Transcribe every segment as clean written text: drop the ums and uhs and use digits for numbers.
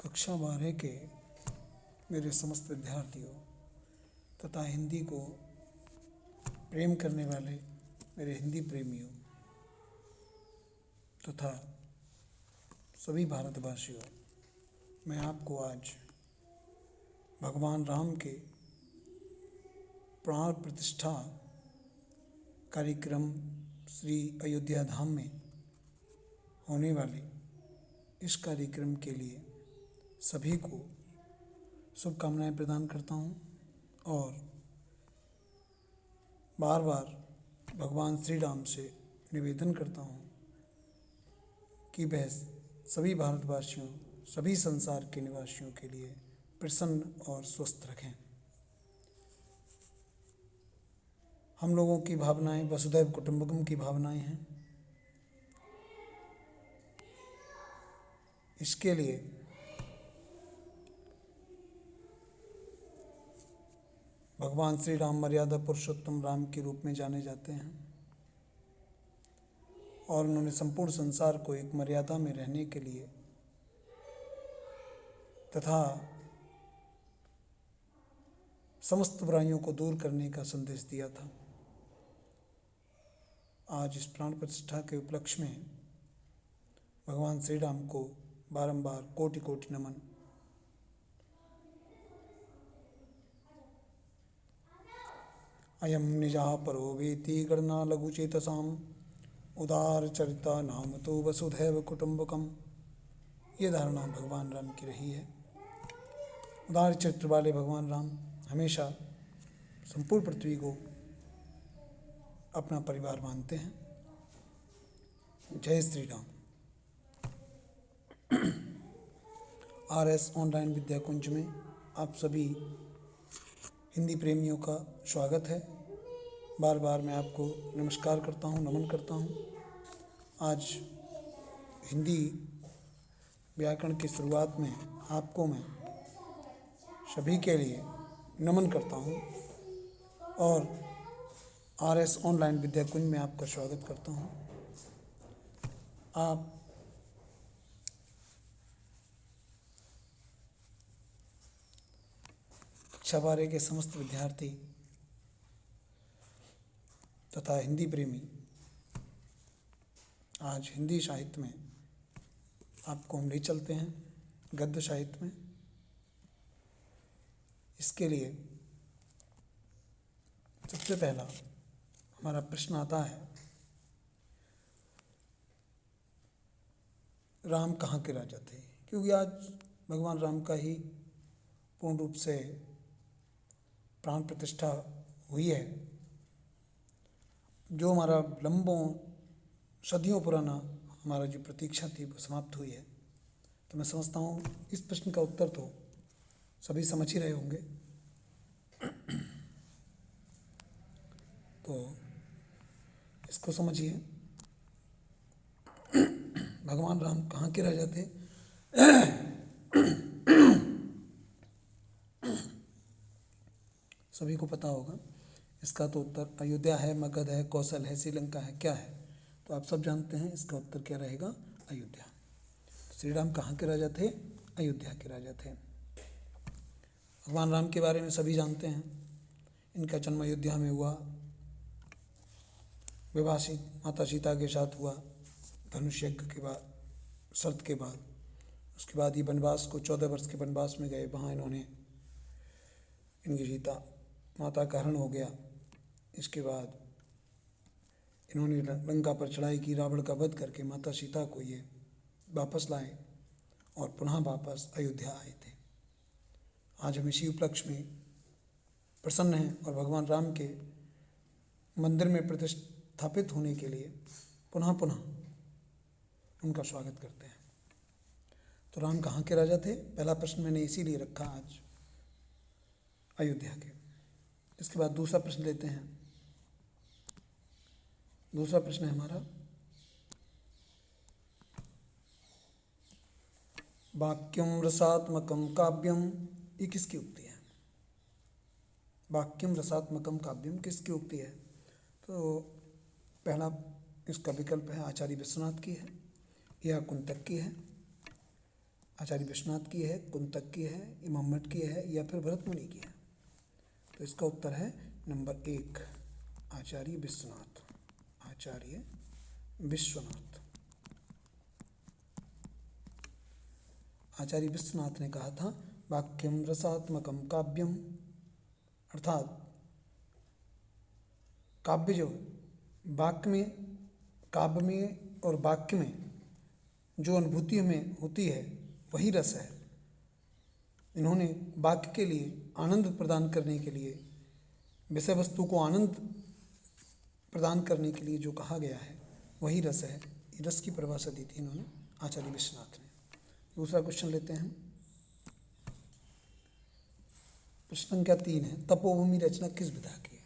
कक्षा 12 के मेरे समस्त विद्यार्थियों तथा हिंदी को प्रेम करने वाले मेरे हिंदी प्रेमियों तथा सभी भारतवासियों, मैं आपको आज भगवान राम के प्राण प्रतिष्ठा कार्यक्रम श्री अयोध्या धाम में होने वाले इस कार्यक्रम के लिए सभी को शुभकामनाएं प्रदान करता हूं और बार बार भगवान श्री राम से निवेदन करता हूं कि वह सभी भारतवासियों, सभी संसार के निवासियों के लिए प्रसन्न और स्वस्थ रखें। हम लोगों की भावनाएं वसुधैव कुटुंबकम की भावनाएं हैं। इसके लिए भगवान श्री राम मर्यादा पुरुषोत्तम राम के रूप में जाने जाते हैं और उन्होंने संपूर्ण संसार को एक मर्यादा में रहने के लिए तथा समस्त बुराइयों को दूर करने का संदेश दिया था। आज इस प्राण प्रतिष्ठा के उपलक्ष्य में भगवान श्री राम को बारंबार कोटि कोटि नमन। अयम निजा परो वेति गणना लघुचेतसाम उदार चरिता नाम तो वसुधैव कुटुंबकम। ये धारणा भगवान राम की रही है। उदार चरित्र वाले भगवान राम हमेशा संपूर्ण पृथ्वी को अपना परिवार मानते हैं। जय श्री राम। आरएस ऑनलाइन विद्या कुंज में आप सभी हिंदी प्रेमियों का स्वागत है। बार बार मैं आपको नमस्कार करता हूँ, नमन करता हूँ। आज हिंदी व्याकरण की शुरुआत में आपको मैं सभी के लिए नमन करता हूँ और आरएस ऑनलाइन विद्या कुंज में आपका स्वागत करता हूँ। आप कक्षा 12 के समस्त विद्यार्थी तथा हिंदी प्रेमी, आज हिंदी साहित्य में आपको हम ले चलते हैं, गद्य साहित्य में। इसके लिए सबसे पहला हमारा प्रश्न आता है, राम कहाँ के राजा थे? क्योंकि आज भगवान राम का ही पूर्ण रूप से प्राण प्रतिष्ठा हुई है। जो हमारा लंबों सदियों पुराना हमारा जो प्रतीक्षा थी वो समाप्त हुई है। तो मैं समझता हूँ इस प्रश्न का उत्तर तो सभी समझ ही रहे होंगे। तो इसको समझिए, भगवान राम कहाँ के राजा थे? सभी को पता होगा। इसका तो उत्तर अयोध्या है, मगध है, कौशल है, श्रीलंका है, क्या है? तो आप सब जानते हैं इसका उत्तर क्या रहेगा? अयोध्या। तो श्री राम कहाँ के राजा थे? अयोध्या के राजा थे। भगवान राम के बारे में सभी जानते हैं। इनका जन्म अयोध्या में हुआ। विवाह माता सीता के साथ हुआ धनुष यज्ञ के बाद, शर्त के बाद। उसके बाद ये वनवास को 14 वर्ष के वनवास में गए। वहाँ इन्होंने इनकी सीता माता का हरण हो गया। इसके बाद इन्होंने लंका पर चढ़ाई की, रावण का वध करके माता सीता को ये वापस लाए और पुनः वापस अयोध्या आए थे। आज हम इसी उपलक्ष्य में प्रसन्न हैं और भगवान राम के मंदिर में प्रतिष्ठापित होने के लिए पुनः पुनः उनका स्वागत करते हैं। तो राम कहाँ के राजा थे? पहला प्रश्न मैंने इसीलिए रखा आज, अयोध्या के। इसके बाद दूसरा प्रश्न लेते हैं। दूसरा प्रश्न है हमारा, वाक्यम रसात्मकम काव्यम, ये किसकी उक्ति है? वाक्यम रसात्मकम काव्यम किसकी उक्ति है? तो पहला इसका विकल्प है आचार्य विश्वनाथ की है या कुंतक की है। आचार्य विश्वनाथ की है, कुंतक की है, इमामट की है या फिर भरत मुनि की है? तो इसका उत्तर है नंबर 1, आचार्य विश्वनाथ। आचार्य विश्वनाथ। आचार्य विश्वनाथ ने कहा था वाक्यम रसात्मकम काव्यम, अर्थात काव्य जो वाक्य में, काव्य में और वाक्य में जो अनुभूति हमें होती है वही रस है। इन्होंने वाक्य के लिए आनंद प्रदान करने के लिए, विषय वस्तु को आनंद प्रदान करने के लिए जो कहा गया है वही रस है। रस की परिभाषा दी थी इन्होंने, आचार्य विश्वनाथ ने। दूसरा क्वेश्चन लेते हैं। प्रश्न संख्या 3 है, तपोभूमि रचना किस विधा की है?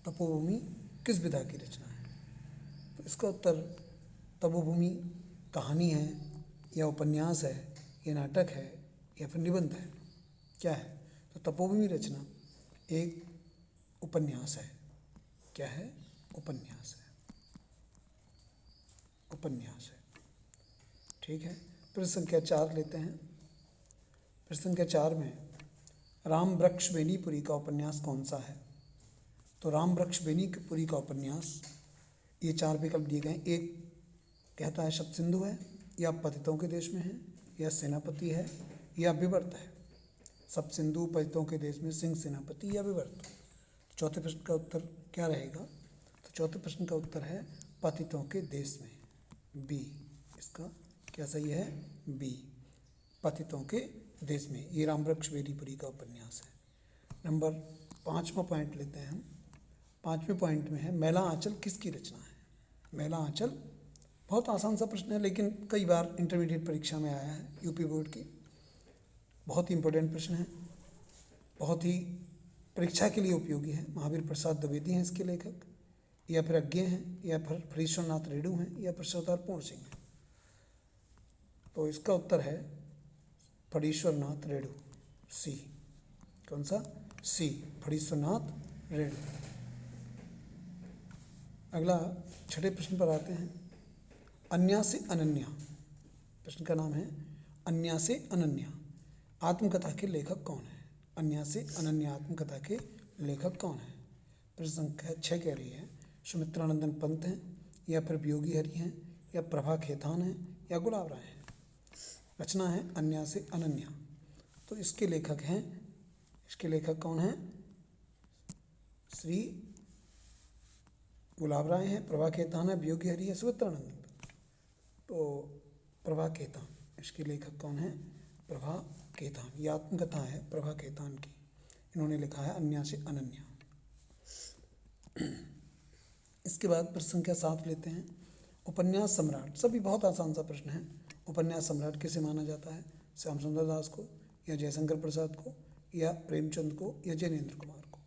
तपोभूमि किस विधा की रचना है? तो इसका उत्तर तपोभूमि कहानी है या उपन्यास है या नाटक है या फिर निबंध है, क्या है? तो तपोभूमि रचना एक उपन्यास है। क्या है? उपन्यास है। उपन्यास है, ठीक है। प्रश्न संख्या 4 लेते हैं। प्रश्न संख्या 4 में राम वृक्ष बेनीपुरी का उपन्यास कौन सा है? तो राम वृक्ष बेनीपुरी का उपन्यास, ये 4 विकल्प दिए गए। एक कहता है शतसिंधु है, या पतितों के देश में है, या सेनापति है, या विवर्त है। सप्तसिंधु, पतितों के देश में, सिंह, सेनापति या विवर्त। चौथे प्रश्न का उत्तर क्या रहेगा? तो चौथे प्रश्न का उत्तर है पतितों के देश में, बी। इसका क्या सही है? बी, पतितों के देश में। ये रामवृक्ष बेनीपुरी का उपन्यास है। नंबर 5वां पॉइंट लेते हैं हम। 5वें पॉइंट में है मैला आंचल किसकी रचना है? मैला आंचल बहुत आसान सा प्रश्न है, लेकिन कई बार इंटरमीडिएट परीक्षा में आया है, यूपी बोर्ड की। बहुत ही इंपॉर्टेंट प्रश्न है, बहुत ही परीक्षा के लिए उपयोगी है। महावीर प्रसाद द्विवेदी हैं इसके लेखक, या फिर अज्ञे हैं, या फिर फणीश्वरनाथ रेणु हैं, या फिर सरदार पूर्ण सिंह हैं। तो इसका उत्तर है फणीश्वरनाथ रेणु, सी। कौन सा? सी, फणीश्वरनाथ रेणु। अगला 6ठे प्रश्न पर आते हैं। अन्या से अनन्या, प्रश्न का नाम है अन्या से अनन्या। आत्मकथा के लेखक कौन है? अन्या से अनन्या आत्मकथा के लेखक कौन है? प्रश्न संख्या 6 कह रही है सुमित्रानंदन पंत हैं, या फिर वियोगी हरि हैं, या प्रभा खेतान हैं, या गुलाब राय हैं। रचना है अन्या से अनन्या। तो इसके लेखक हैं, इसके लेखक कौन हैं? श्री गुलाब राय हैं, प्रभा खेतान है, वियोगी हरि है, सुमित्रानंदन। तो प्रभा खेतान, इसके लेखक कौन है? प्रभा खेतान। ये आत्मकथा है प्रभा खेतान की। इन्होंने लिखा है अन्या से अनन्या। इसके बाद प्रश्न संख्या 7 लेते हैं। उपन्यास सम्राट, सभी बहुत आसान सा प्रश्न है। उपन्यास सम्राट किसे माना जाता है? श्याम सुंदर दास को, या जयशंकर प्रसाद को, या प्रेमचंद को, या जैनेन्द्र कुमार को?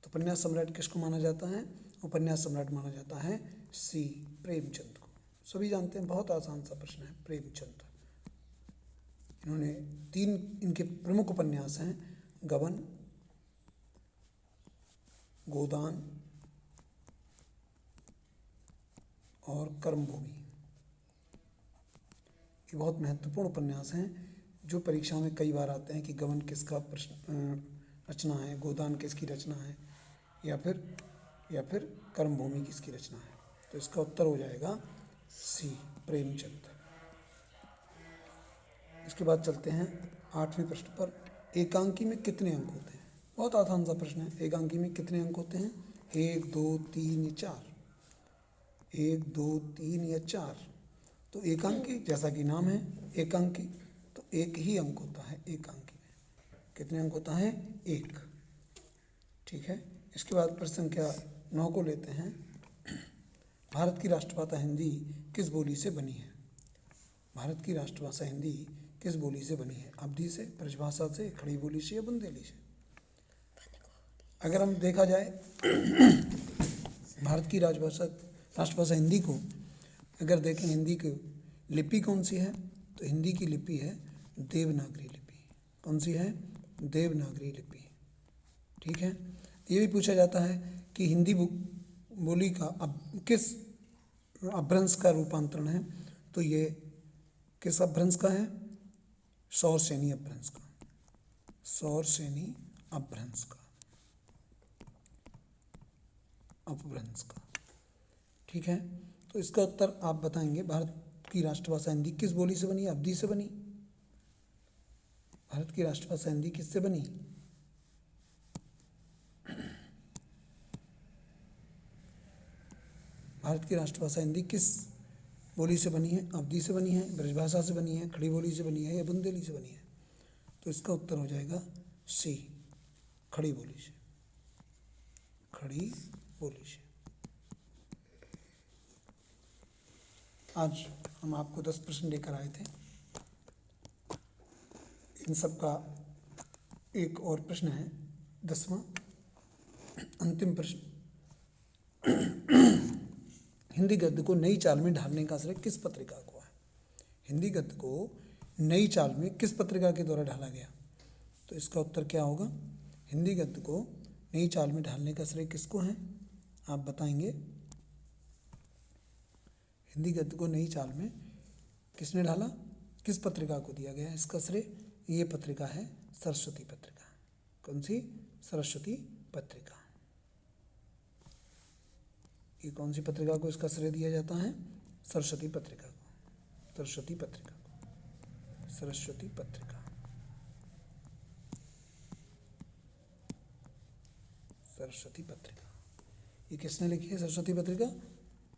तो उपन्यास सम्राट किसको माना जाता है? उपन्यास सम्राट माना जाता है सी, प्रेमचंद को। सभी जानते हैं, बहुत आसान सा प्रश्न है, प्रेमचंद। इन्होंने 3 इनके प्रमुख उपन्यास हैं, गबन, गोदान और कर्मभूमि। ये बहुत महत्वपूर्ण उपन्यास हैं जो परीक्षा में कई बार आते हैं कि गबन किसका रचना है, गोदान किसकी रचना है, या फिर कर्मभूमि किसकी रचना है। तो इसका उत्तर हो जाएगा सी, प्रेमचंद। इसके बाद चलते हैं 8वें प्रश्न पर। एकांकी में कितने अंक होते हैं? बहुत आसान सा प्रश्न है। एकांकी में कितने अंक होते हैं? 1, 2, 3 या 4? 1, 2, 3 या 4? तो एकांकी, जैसा कि नाम है एकांकी, तो एक ही अंक होता है एकांकी में। कितने अंक होता है? 1, ठीक है। इसके बाद प्रश्न संख्या 9 को लेते हैं। भारत की राष्ट्रभाषा हिंदी किस बोली से बनी है? भारत की राष्ट्रभाषा हिंदी किस बोली से बनी है? अवधी से, ब्रजभाषा से, खड़ी बोली से, या बुंदेली से? अगर हम देखा जाए भारत की राष्ट्रभाषा हिंदी को अगर देखें, हिंदी की लिपि कौन सी है? तो हिंदी की लिपि है देवनागरी लिपि। कौन सी है? देवनागरी लिपि, ठीक है। ये भी पूछा जाता है कि हिंदी बोली का किस अपभ्रंश का रूपांतरण है? तो ये किस अपभ्रंश का है? सौर श्रेणी अपभ्रंश का, सौर श्रेणी अपभ्रंश का, अपभ्रंश का। ठीक है, तो इसका उत्तर आप बताएंगे। भारत की राष्ट्रभाषा हिंदी किस बोली से बनी? अवधी से बनी। भारत की राष्ट्रभाषा हिंदी किससे बनी? भारत की राष्ट्रभाषा हिंदी किस बोली से बनी है? अवधी से बनी है, ब्रजभाषा से बनी है, खड़ी बोली से बनी है या बुंदेली से बनी है? तो इसका उत्तर हो जाएगा सी, खड़ी बोली से, खड़ी बोली से। आज हम आपको 10 प्रश्न लेकर आए थे। इन सब का एक और प्रश्न है, 10वां अंतिम प्रश्न। हिंदी गद्य को नई चाल में ढालने का श्रेय किस पत्रिका को है? हिंदी गद्य को नई चाल में किस पत्रिका के द्वारा ढाला गया? तो इसका उत्तर क्या होगा? हिंदी गद्य को नई चाल में ढालने का श्रेय किसको है? आप बताएंगे। हिंदी गद्य को नई चाल में किसने ढाला? किस पत्रिका को दिया गया इसका श्रेय? ये पत्रिका है सरस्वती पत्रिका। कौन सी? सरस्वती पत्रिका। ये कौन सी पत्रिका को इसका श्रेय दिया जाता है? सरस्वती पत्रिका को, सरस्वती पत्रिका को, सरस्वती पत्रिका, सरस्वती पत्रिका। ये किसने लिखी है सरस्वती पत्रिका?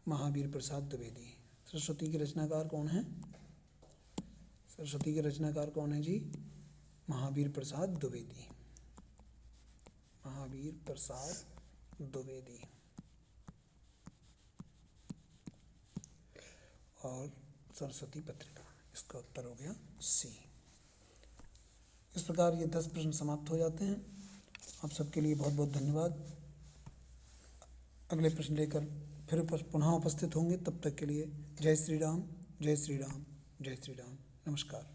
महावीर प्रसाद द्विवेदी। सरस्वती के रचनाकार कौन है? सरस्वती के रचनाकार कौन है जी? महावीर प्रसाद द्विवेदी, महावीर प्रसाद द्विवेदी। और सरस्वती पत्रिका, इसका उत्तर हो गया सी। इस प्रकार ये 10 प्रश्न समाप्त हो जाते हैं। आप सबके लिए बहुत बहुत धन्यवाद। अगले प्रश्न लेकर फिर पुनः उपस्थित होंगे। तब तक के लिए जय श्री राम, जय श्री राम, जय श्री राम। नमस्कार।